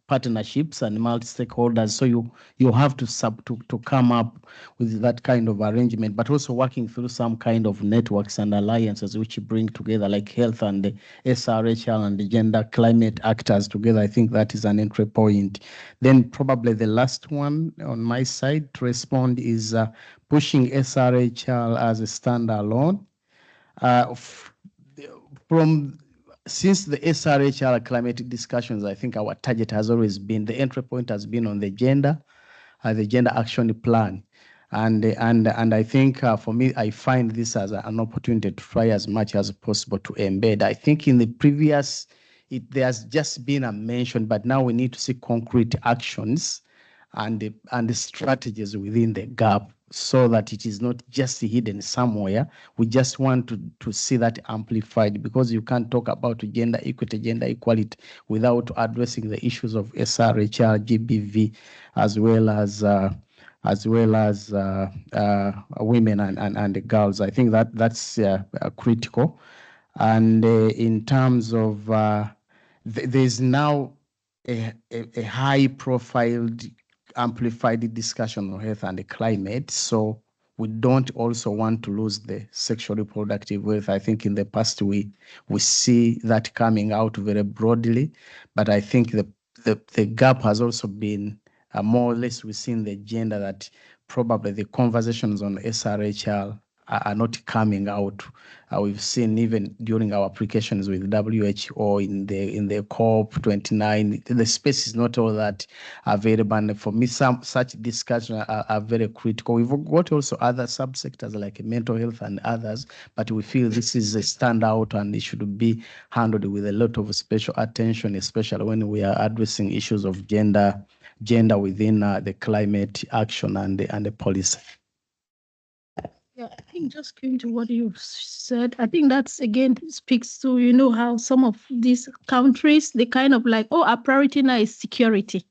partnerships and multi-stakeholders. So you have to come up with that kind of arrangement, but also working through some kind of networks and alliances which bring together, like health and the SRHR and the gender climate actors together. I think that is an entry point. Then probably the last one on my side to respond is pushing SRHR as a standalone. Since the SRHR climate discussions, I think our target has always been, the entry point has been on the gender action plan. And I think for me, I find this as an opportunity to try as much as possible to embed. I think in the previous, there's just been a mention, but now we need to see concrete actions and the strategies within the gap, so that it is not just hidden somewhere. We just want to see that amplified, because you can't talk about gender equity, gender equality without addressing the issues of SRHR, GBV, as well as women and the girls. I think that's critical. And in terms of there's now a high-profiled, amplified discussion on health and the climate. So we don't also want to lose the sexual reproductive health. I think in the past we see that coming out very broadly, but I think the gap has also been more or less within the gender, that probably the conversations on SRHR are not coming out. We've seen even during our applications with WHO in the COP29, the space is not all that available. And for me, some such discussions are very critical. We've got also other subsectors like mental health and others, but we feel this is a standout and it should be handled with a lot of special attention, especially when we are addressing issues of gender within the climate action and the policy.
Yeah, I think just going to what you said, I think that's again speaks to, you know, how some of these countries, they kind of like, oh, our priority now is security.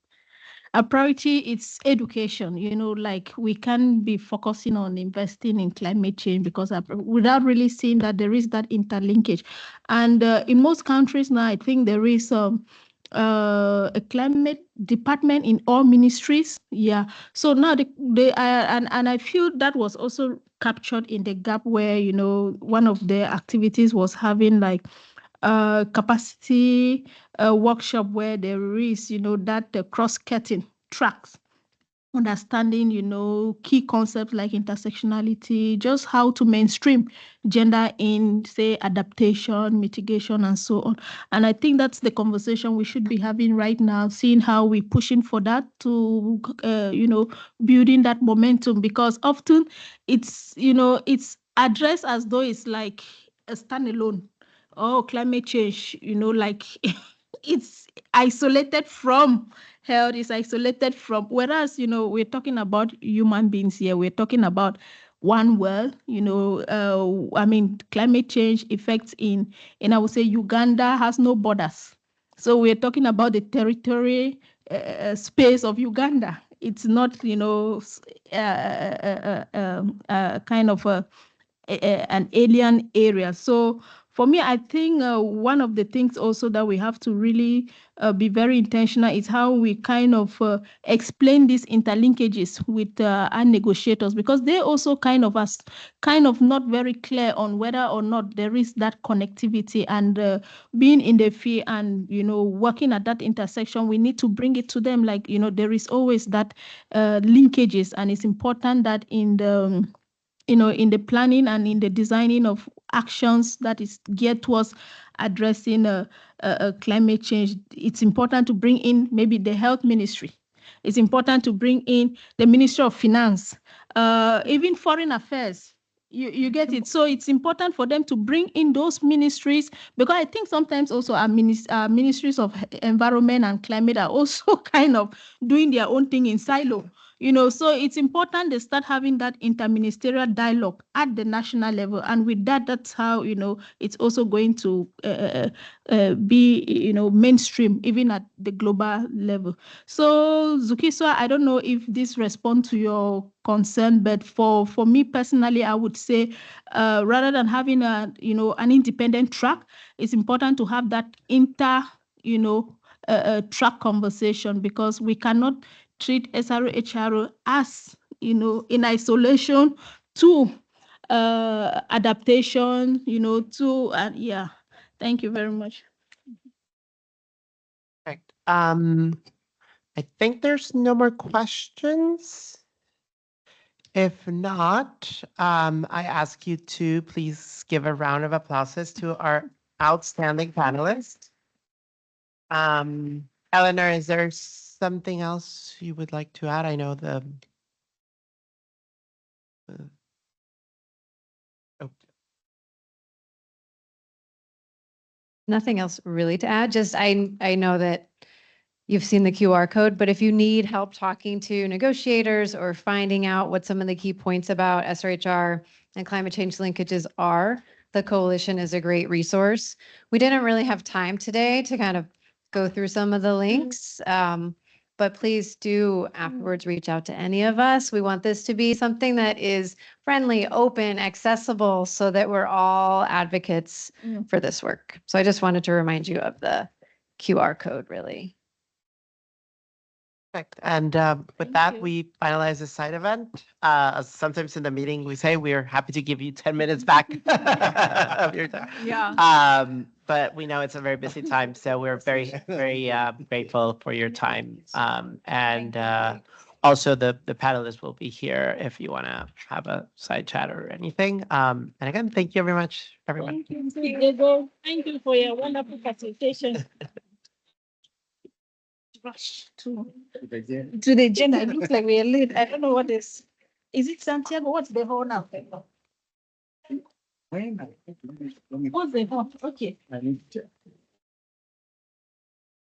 Our priority is education, you know, like we can be focusing on investing in climate change because without really seeing that there is that interlinkage. And in most countries now, I think there is a climate department in all ministries. Yeah. So now and I feel that was also captured in the gap where, you know, one of the activities was having like capacity workshop where there is, you know, that cross-cutting tracks, understanding, you know, key concepts like intersectionality, just how to mainstream gender in, say, adaptation, mitigation, and so on. And I think that's the conversation we should be having right now, seeing how we're pushing for that to, you know, building that momentum, because often it's, you know, it's addressed as though it's like a standalone. Oh, climate change, you know, like it's isolated from health, is isolated from, whereas, you know, we're talking about human beings here. We're talking about one world, you know, I mean, climate change effects in I would say Uganda has no borders. So we're talking about the territory space of Uganda. It's not, you know, kind of an alien area. So for me, I think one of the things also that we have to really be very intentional is how we kind of explain these interlinkages with our negotiators, because they also kind of not very clear on whether or not there is that connectivity, and being in the field and, you know, working at that intersection, we need to bring it to them, like, you know, there is always that linkages, and it's important that in the you know, in the planning and in the designing of actions that is geared towards addressing climate change, it's important to bring in maybe the health ministry. It's important to bring in the Ministry of Finance, even foreign affairs. You get it. So it's important for them to bring in those ministries, because I think sometimes also our ministries of environment and climate are also kind of doing their own thing in silo. You know, so it's important they start having that interministerial dialogue at the national level, and with that, that's how, you know, it's also going to be, you know, mainstream even at the global level. So Zukiswa, I don't know if this responds to your concern, but for me personally, I would say rather than having a, you know, an independent track, it's important to have that you know, track conversation, because we cannot treat SRHR as, you know, in isolation to adaptation, you know, to, yeah. Thank you very much.
Perfect. I think there's no more questions. If not, I ask you to please give a round of applause to our outstanding panelists. Eleanor, is there something else you would like to add? I know the
Nothing else really to add. Just I know that you've seen the QR code, but if you need help talking to negotiators or finding out what some of the key points about SRHR and climate change linkages are, the coalition is a great resource. We didn't really have time today to kind of go through some of the links, but please do afterwards reach out to any of us. We want this to be something that is friendly, open, accessible, so that we're all advocates for this work. So I just wanted to remind you of the QR code, really.
Perfect. And with that, we finalize the side event. Sometimes in the meeting, we say we're happy to give you 10 minutes back of your time.
Yeah.
But we know it's a very busy time, so we're very, very grateful for your time. And Also, the panelists will be here if you want to have a side chat or anything. And again, thank you very much, everyone.
Thank you, Diego. Thank you for your wonderful facilitation. Rush to the agenda. It looks like we are late. I don't know what is. Is it Santiago? What's the whole now? What's the whole? Okay.